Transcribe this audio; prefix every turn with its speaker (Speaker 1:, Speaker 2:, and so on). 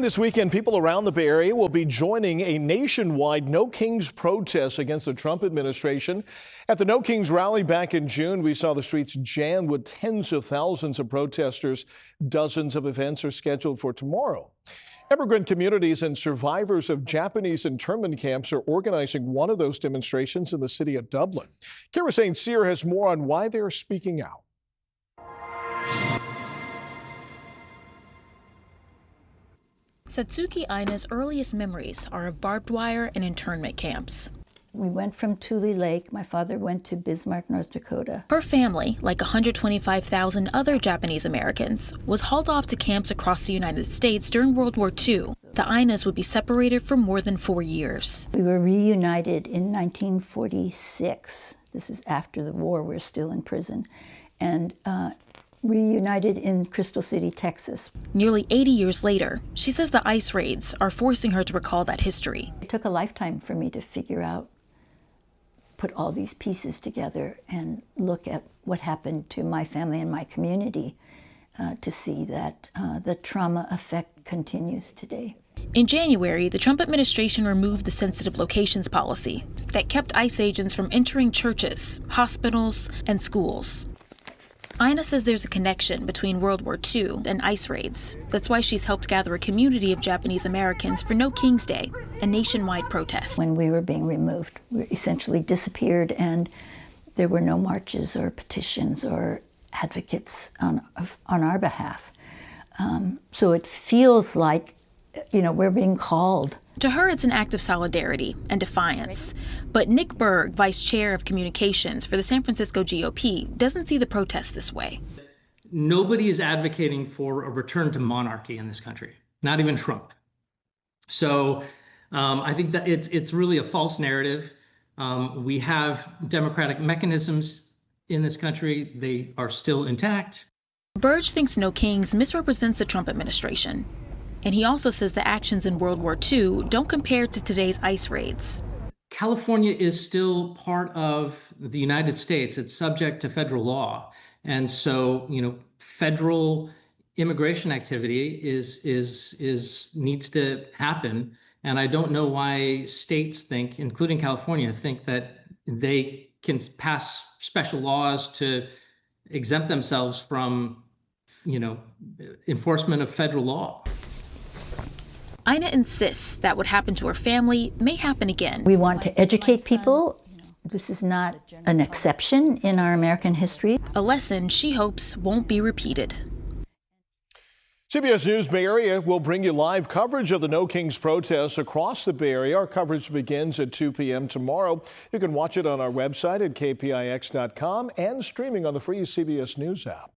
Speaker 1: this weekend, people around the Bay Area will be joining a nationwide No Kings protest against the Trump administration. At the No Kings rally back in June, we saw the streets jammed with tens of thousands of protesters. Dozens of events are scheduled for tomorrow. Immigrant communities and survivors of Japanese internment camps are organizing one of those demonstrations in the city of Dublin. Kara St. Cyr has more on why they are speaking out.
Speaker 2: Satsuka Ina's earliest memories are of barbed wire and internment camps.
Speaker 3: We went from Tule Lake. My father went to Bismarck, North Dakota.
Speaker 2: Her family, like 125,000 other Japanese Americans, was hauled off to camps across the United States during World War II. The Inas would be separated for more than 4 years.
Speaker 3: We were reunited in 1946. This is after the war. We're still in prison. And reunited in Crystal City, Texas.
Speaker 2: Nearly 80 years later, she says the ICE raids are forcing her to recall that history.
Speaker 3: It took a lifetime for me to figure out, put all these pieces together and look at what happened to my family and my community to see that the trauma effect continues today.
Speaker 2: In January, the Trump administration removed the sensitive locations policy that kept ICE agents from entering churches, hospitals, and schools. Ina says there's a connection between World War II and ICE raids. That's why she's helped gather a community of Japanese Americans for No Kings Day, a nationwide protest.
Speaker 3: When we were being removed, we essentially disappeared, and there were no marches or petitions or advocates on our behalf. So it feels like, we're being called.
Speaker 2: To her, it's an act of solidarity and defiance. But Nick Berg, vice chair of communications for the San Francisco GOP, doesn't see the protest this way.
Speaker 4: Nobody is advocating for a return to monarchy in this country, not even Trump. So I think that it's really a false narrative. We have democratic mechanisms in this country. They are still intact.
Speaker 2: Berg thinks No Kings misrepresents the Trump administration. And he also says the actions in World War II don't compare to today's ICE raids.
Speaker 4: California is still part of the United States. It's subject to federal law. And so, federal immigration activity needs to happen. And I don't know why states think, including California, think that they can pass special laws to exempt themselves from, enforcement of federal law.
Speaker 2: Ina insists that what happened to her family may happen again.
Speaker 3: We want to educate people. This is not an exception in our American history.
Speaker 2: A lesson she hopes won't be repeated.
Speaker 1: CBS News Bay Area will bring you live coverage of the No Kings protests across the Bay Area. Our coverage begins at 2 p.m. tomorrow. You can watch it on our website at KPIX.com and streaming on the free CBS News app.